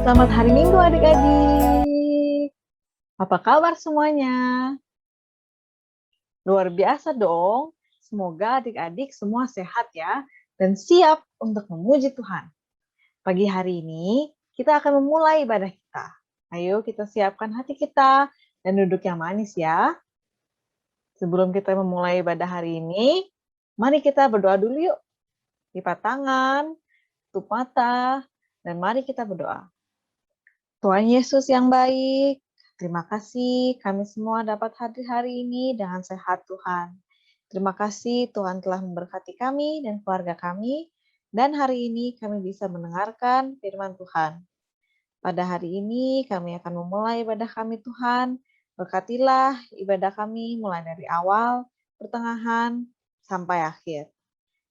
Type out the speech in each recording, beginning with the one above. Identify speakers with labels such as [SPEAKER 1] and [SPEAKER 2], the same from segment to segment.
[SPEAKER 1] Selamat hari Minggu adik-adik. Apa kabar semuanya? Luar biasa dong. Semoga adik-adik semua sehat ya dan siap untuk memuji Tuhan. Pagi hari ini kita akan memulai ibadah kita. Ayo kita siapkan hati kita dan duduk yang manis ya. Sebelum kita memulai ibadah hari ini, mari kita berdoa dulu yuk. Lipat tangan, tutup mata, dan mari kita berdoa. Tuhan Yesus yang baik, terima kasih kami semua dapat hadir hari ini dengan sehat Tuhan. Terima kasih Tuhan telah memberkati kami dan keluarga kami, dan hari ini kami bisa mendengarkan firman Tuhan. Pada hari ini kami akan memulai ibadah kami Tuhan. Berkatilah ibadah kami mulai dari awal, pertengahan, sampai akhir.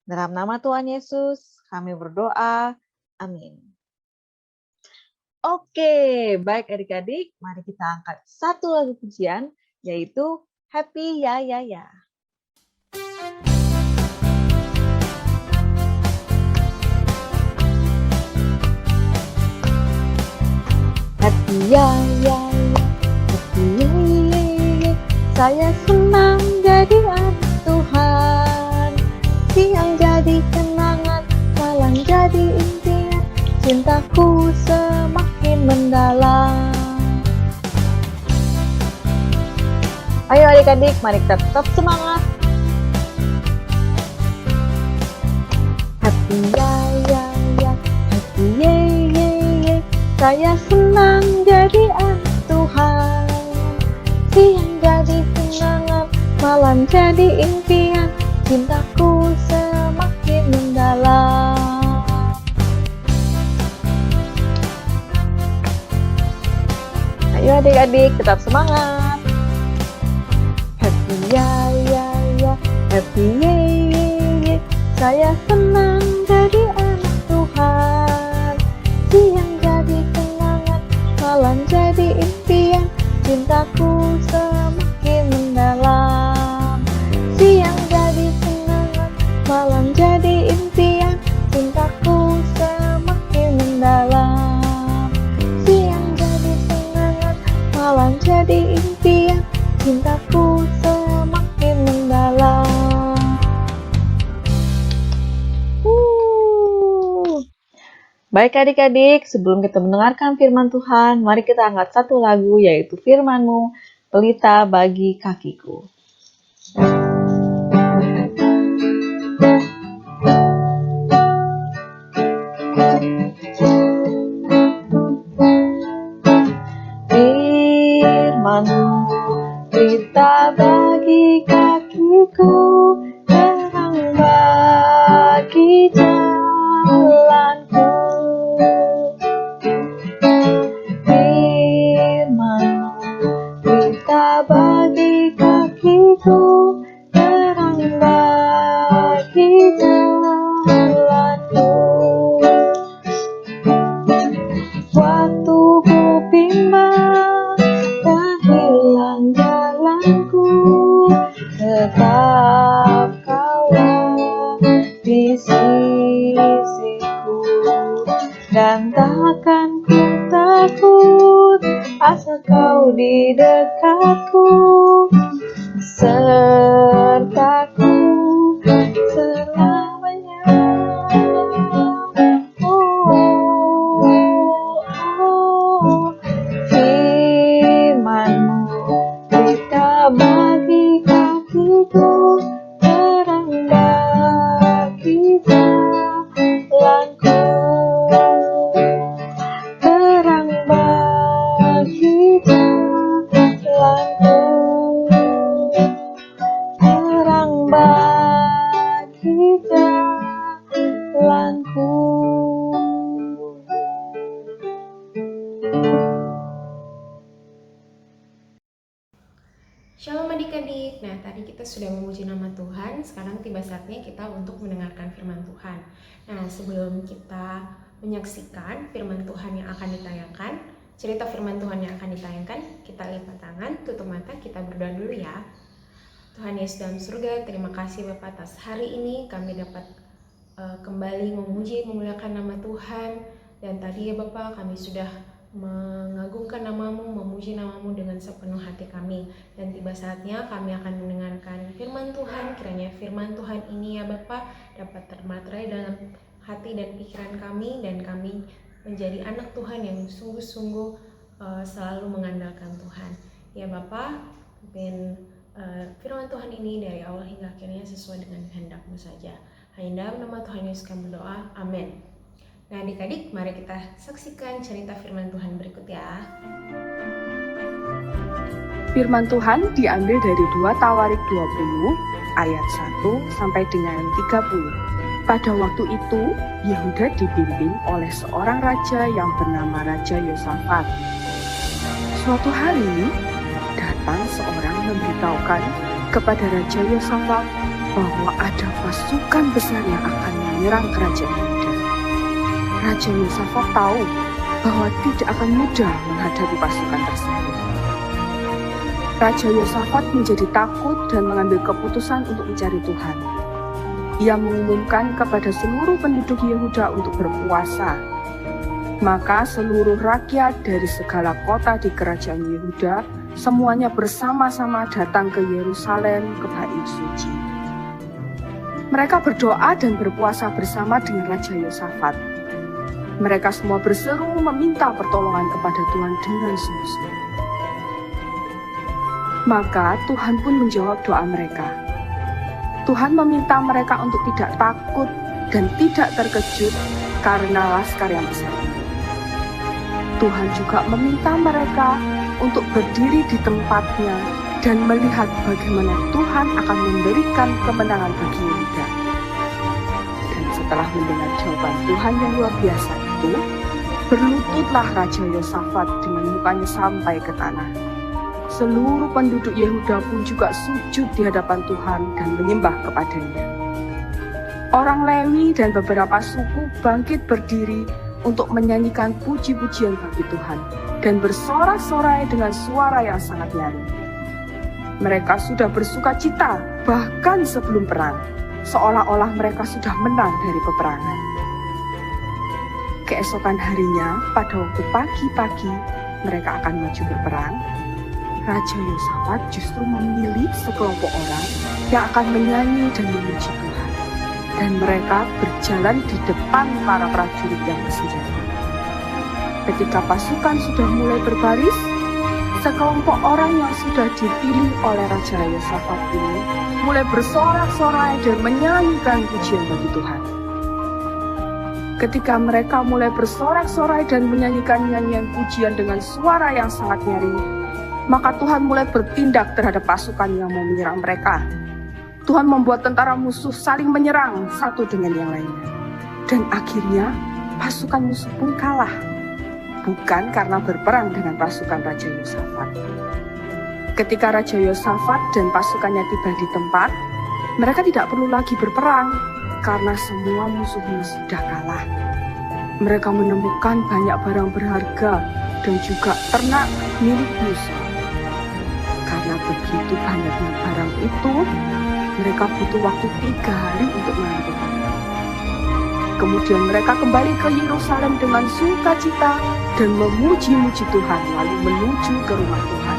[SPEAKER 1] Dalam nama Tuhan Yesus kami berdoa. Amin. Oke, baik adik-adik, mari kita angkat satu lagu pujian, yaitu Happy Ya Ya Ya. Happy Ya Ya Ya, Happy Ya Ya Ya, saya senang jadi anak Tuhan, siang jadi kenangan, malam jadi impian, cintaku semakin mendalam. Ayo adik-adik, mari kita tetap semangat. Happy ya ya ya, happy ye ye ye, saya senang jadi anak Tuhan. Siang jadi kenangan, malam jadi impian, cintaku semakin mendalam. Ayo adik-adik, tetap semangat. Happy ya ya ya, happy ye ye ye, saya senang jadi anak Tuhan. Siang jadi kenangan, malam jadi impian, cintaku semakin mendalam. Siang jadi kenangan, malam jadi impian, cintaku semakin mendalam. Siang jadi kenangan, malam jadi impian, cintaku semakin mendalam. Baik adik-adik, sebelum kita mendengarkan firman Tuhan, mari kita angkat satu lagu, yaitu firman-Mu, pelita bagi kakiku. Firman-Mu, pelita bagi kakiku, terang bagi jalanku. Firman-Mu, pelita bagi kakiku, terang bagi jalanku. Waktu ku bimbang dan hilang jalanku, tetap Kaulah di sisiku, dan takkan ku takut asal Kau di dekatku, sertaku selamanya. Firman-Mu, pelita bagi kakiku, terang bagi jalanku. Terang bagi jalanku. Terang bagi jalanku.
[SPEAKER 2] Shalom adik-adik, nah tadi kita sudah memuji nama Tuhan, sekarang tiba saatnya kita untuk mendengarkan firman Tuhan. Nah sebelum kita menyaksikan firman Tuhan yang akan ditayangkan, cerita firman Tuhan yang akan ditayangkan, kita lipat tangan, tutup mata, kita berdoa dulu ya. Tuhan Yesus dalam surga, terima kasih Bapa atas hari ini kami dapat kembali memuji, memuliakan nama Tuhan. Dan tadi ya Bapa, kami sudah mengagungkan namamu, memuji namamu dengan sepenuh hati kami. Dan tiba saatnya kami akan mendengarkan firman Tuhan. Kiranya firman Tuhan ini ya Bapa dapat termaterai dalam hati dan pikiran kami, dan kami menjadi anak Tuhan yang sungguh-sungguh selalu mengandalkan Tuhan. Ya Bapa, mungkin firman Tuhan ini dari awal hingga akhirnya sesuai dengan kehendak-Mu saja. Hanya dalam nama Tuhan Yesus kami berdoa, amin. Nah adik-adik, mari kita saksikan cerita firman Tuhan berikut ya.
[SPEAKER 3] Firman Tuhan diambil dari 2 Tawarik 20 ayat 1 sampai dengan 30. Pada waktu itu, Yehuda dipimpin oleh seorang raja yang bernama Raja Yosafat. Suatu hari, datang seorang memberitahukan kepada Raja Yosafat bahwa ada pasukan besar yang akan menyerang kerajaan Yehuda. Raja Yosafat tahu bahwa tidak akan mudah menghadapi pasukan tersebut. Raja Yosafat menjadi takut dan mengambil keputusan untuk mencari Tuhan. Ia mengumumkan kepada seluruh penduduk Yehuda untuk berpuasa. Maka seluruh rakyat dari segala kota di kerajaan Yehuda semuanya bersama-sama datang ke Yerusalem ke Bait Suci. Mereka berdoa dan berpuasa bersama dengan Raja Yosafat. Mereka semua berseru meminta pertolongan kepada Tuhan dengan sungguh-sungguh. Maka Tuhan pun menjawab doa mereka. Tuhan meminta mereka untuk tidak takut dan tidak terkejut karena laskar yang besar. Tuhan juga meminta mereka untuk berdiri di tempatnya dan melihat bagaimana Tuhan akan memberikan kemenangan bagi Yehuda. Dan setelah mendengar jawaban Tuhan yang luar biasa itu, berlututlah Raja Yosafat dengan mukanya sampai ke tanah. Seluruh penduduk Yehuda pun juga sujud di hadapan Tuhan dan menyembah kepadanya. Orang Lewi dan beberapa suku bangkit berdiri untuk menyanyikan puji-pujian bagi Tuhan dan bersorak-sorai dengan suara yang sangat nyaring. Mereka sudah bersuka cita bahkan sebelum perang, seolah-olah mereka sudah menang dari peperangan. Keesokan harinya, pada waktu pagi-pagi mereka akan maju berperang, Raja Yosafat justru memilih sekelompok orang yang akan menyanyi dan memuji Tuhan. Dan mereka berjalan di depan para prajurit yang bersenjata. Ketika pasukan sudah mulai berbaris, sekelompok orang yang sudah dipilih oleh Raja Yosafat ini mulai bersorak-sorai dan menyanyikan pujian bagi Tuhan. Ketika mereka mulai bersorak-sorai dan menyanyikan nyanyian pujian dengan suara yang sangat nyaring, maka Tuhan mulai bertindak terhadap pasukan yang mau menyerang mereka. Tuhan membuat tentara musuh saling menyerang satu dengan yang lainnya. Dan akhirnya pasukan musuh pun kalah. Bukan karena berperang dengan pasukan Raja Yosafat. Ketika Raja Yosafat dan pasukannya tiba di tempat, mereka tidak perlu lagi berperang karena semua musuhnya sudah kalah. Mereka menemukan banyak barang berharga dan juga ternak milik musuh. Karena begitu banyaknya barang itu, mereka butuh waktu 3 hari untuk mengangkutnya. Kemudian mereka kembali ke Yerusalem dengan sukacita dan memuji-muji Tuhan, lalu menuju ke rumah Tuhan.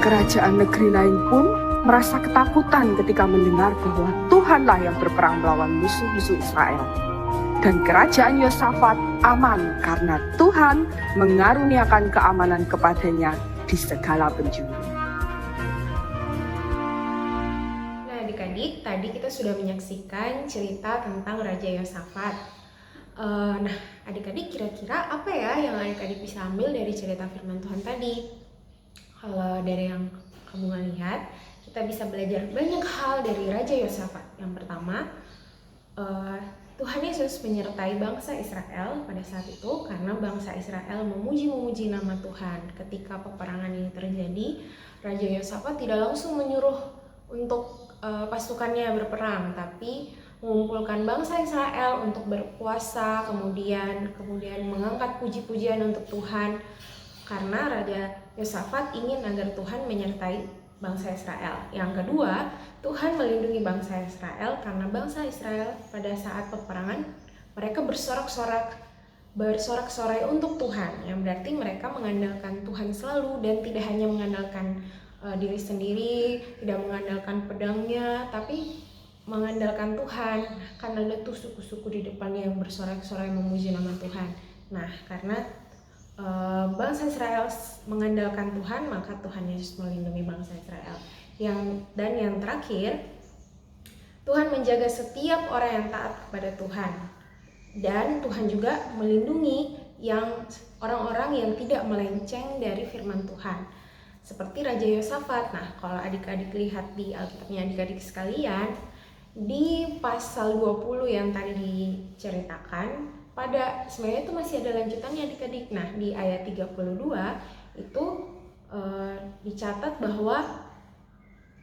[SPEAKER 3] Kerajaan negeri lain pun merasa ketakutan ketika mendengar bahwa Tuhanlah yang berperang melawan musuh-musuh Israel. Dan kerajaan Yosafat aman karena Tuhan mengaruniakan keamanan kepadanya di segala penjuru.
[SPEAKER 2] Adik-adik, tadi kita sudah menyaksikan cerita tentang Raja Yosafat. Nah, adik-adik kira-kira apa ya yang adik-adik bisa ambil dari cerita firman Tuhan tadi? Kalau dari yang kamu lihat, kita bisa belajar banyak hal dari Raja Yosafat. Yang pertama, Tuhan Yesus menyertai bangsa Israel pada saat itu karena bangsa Israel memuji-memuji nama Tuhan. Ketika peperangan ini terjadi, Raja Yosafat tidak langsung menyuruh untuk pasukannya berperang, tapi mengumpulkan bangsa Israel untuk berpuasa, kemudian mengangkat puji-pujian untuk Tuhan, karena Raja Yosafat ingin agar Tuhan menyertai bangsa Israel. Yang kedua, Tuhan melindungi bangsa Israel karena bangsa Israel pada saat peperangan mereka bersorak-sorai untuk Tuhan, yang berarti mereka mengandalkan Tuhan selalu dan tidak hanya mengandalkan diri sendiri, tidak mengandalkan pedangnya, tapi mengandalkan Tuhan, karena ada tuh suku-suku di depannya yang bersorak-sorai memuji nama Tuhan. Nah, karena bangsa Israel mengandalkan Tuhan, maka Tuhan Yesus melindungi bangsa Israel. Yang terakhir, Tuhan menjaga setiap orang yang taat kepada Tuhan, dan Tuhan juga melindungi orang-orang yang tidak melenceng dari firman Tuhan, seperti Raja Yosafat. Nah, kalau adik-adik lihat di Alkitabnya adik-adik sekalian, di pasal 20 yang tadi diceritakan, sebenarnya itu masih ada lanjutannya adik-adik. Nah, di ayat 32 itu dicatat bahwa,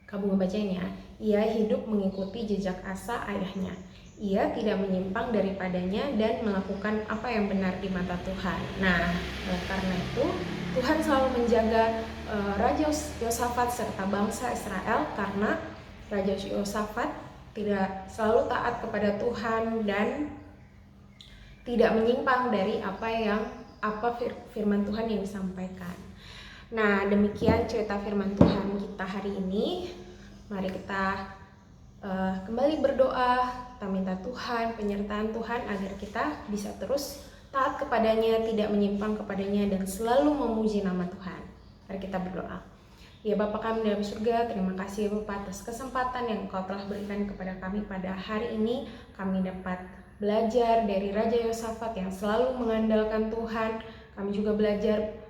[SPEAKER 2] kamu ngebacain ya, ia hidup mengikuti jejak Asa ayahnya. Ia tidak menyimpang daripadanya dan melakukan apa yang benar di mata Tuhan. Nah, karena itu Tuhan selalu menjaga Raja Yosafat serta bangsa Israel, karena Raja Yosafat tidak selalu taat kepada Tuhan dan tidak menyimpang dari apa firman Tuhan yang disampaikan. Nah, demikian cerita firman Tuhan kita hari ini. Mari kita kembali berdoa, kita minta Tuhan, penyertaan Tuhan agar kita bisa terus taat kepadanya, tidak menyimpang kepadanya, dan selalu memuji nama Tuhan. Mari kita berdoa. Ya Bapa kami dalam surga, terima kasih Bapa atas kesempatan yang Engkau telah berikan kepada kami pada hari ini. Kami dapat belajar dari Raja Yosafat yang selalu mengandalkan Tuhan. Kami juga belajar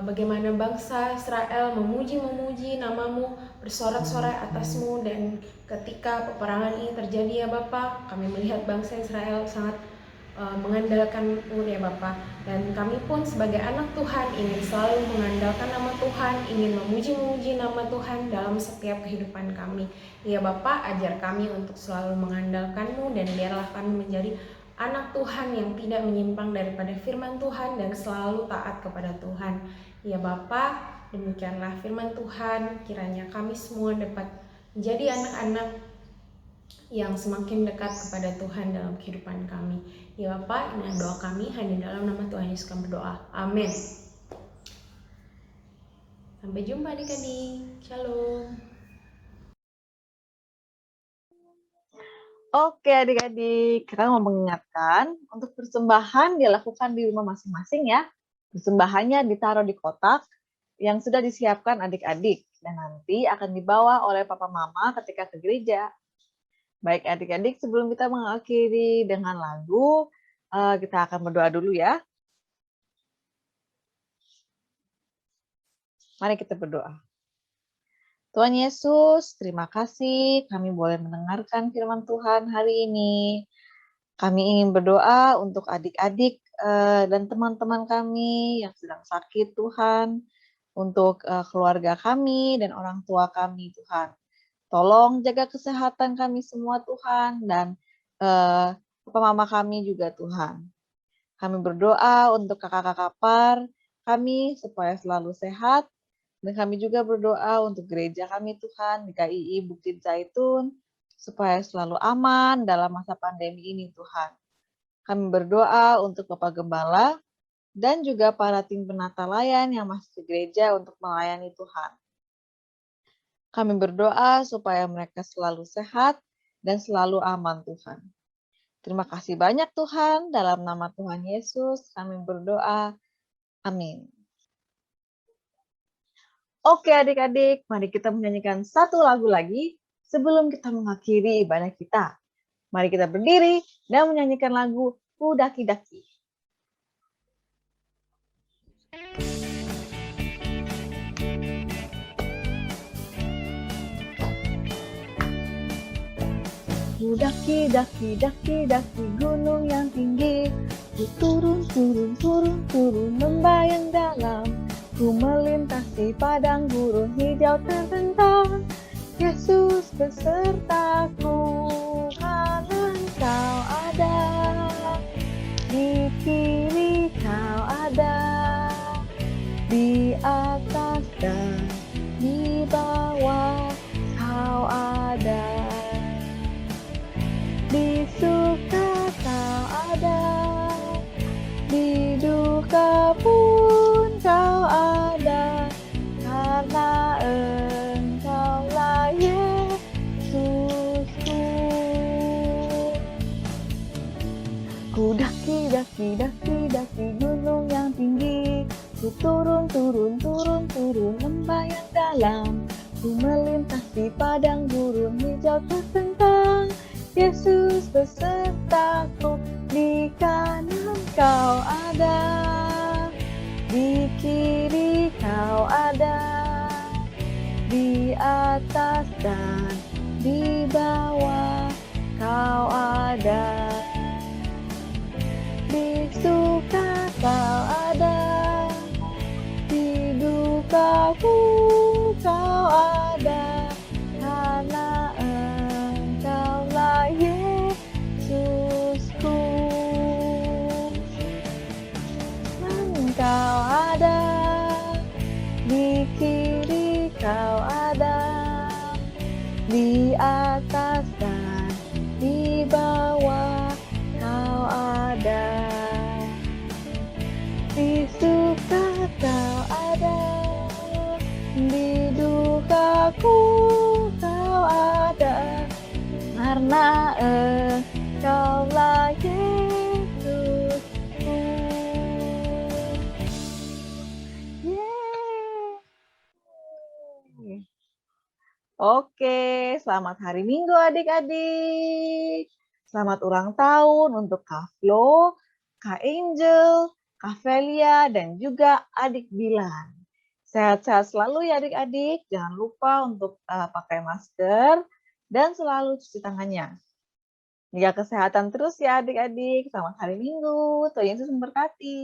[SPEAKER 2] bagaimana bangsa Israel memuji nama-Mu, bersorak-sorai atas-Mu, dan ketika peperangan ini terjadi ya Bapa, kami melihat bangsa Israel sangat mengandalkan-Mu ya Bapa, dan kami pun sebagai anak Tuhan ingin selalu mengandalkan nama Tuhan, ingin memuji nama Tuhan dalam setiap kehidupan kami. Ya Bapa, ajar kami untuk selalu mengandalkan-Mu, dan biarlah kami menjadi anak Tuhan yang tidak menyimpang daripada firman Tuhan dan selalu taat kepada Tuhan. Ya Bapa, demikianlah firman Tuhan, kiranya kami semua dapat menjadi anak-anak yang semakin dekat kepada Tuhan dalam kehidupan kami. Ya Bapa, ini doa kami hanya dalam nama Tuhan Yesus kami berdoa. Amin. Sampai jumpa adik-adik. Shalom.
[SPEAKER 1] Oke adik-adik, kita mau mengingatkan untuk persembahan dilakukan di rumah masing-masing ya. Persembahannya ditaruh di kotak yang sudah disiapkan adik-adik dan nanti akan dibawa oleh papa mama ketika ke gereja. Baik adik-adik, sebelum kita mengakhiri dengan lagu, kita akan berdoa dulu ya. Mari kita berdoa. Tuhan Yesus, terima kasih kami boleh mendengarkan firman Tuhan hari ini. Kami ingin berdoa untuk adik-adik dan teman-teman kami yang sedang sakit Tuhan, untuk keluarga kami dan orang tua kami Tuhan. Tolong jaga kesehatan kami semua Tuhan, dan papa mama kami juga Tuhan. Kami berdoa untuk kakak-kakak par kami supaya selalu sehat. Dan kami juga berdoa untuk gereja kami Tuhan di KII Bukit Zaitun, supaya selalu aman dalam masa pandemi ini Tuhan. Kami berdoa untuk Bapak Gembala dan juga para tim penata layan yang masih di gereja untuk melayani Tuhan. Kami berdoa supaya mereka selalu sehat dan selalu aman Tuhan. Terima kasih banyak Tuhan, dalam nama Tuhan Yesus kami berdoa. Amin. Oke adik-adik, mari kita menyanyikan satu lagu lagi sebelum kita mengakhiri ibadah kita. Mari kita berdiri dan menyanyikan lagu Ku Daki-Daki. Ku daki-daki gunung yang tinggi, ku turun membayang dalam. Ku melintasi padang gurun hijau terbentang, Yesus besertaku, karena Kau ada, di kiri Kau ada, di atas dan di bawah Di suka kau ada, di duka pun kau ada, karena Engkaulah Yesusku. Ku daki gunung yang tinggi, ku turun lembah yang dalam, ku melintasi padang gurun hijau tersentang. Yesus besertaku, di kanan kau ada, di kiri kau ada, di atas dan di bawah kau ada. Di suka kau ada, di dukaku kau ada, karena Engkaulah Yesusku. Engkau ada, di kiri kau ada, di atas dan di bawah kau ada. Di suka kau ada, di dukaku kau ada, karena Engkaulah Yesusku. Yeay. Oke, selamat hari Minggu adik-adik. Selamat ulang tahun untuk Kak Flo, Kak Angel, Kak Velia, dan juga adik Dilan. Sehat-sehat selalu ya adik-adik. Jangan lupa untuk pakai masker dan selalu cuci tangannya. Jaga kesehatan terus ya adik-adik. Selamat hari Minggu. Tuhan Yesus memberkati.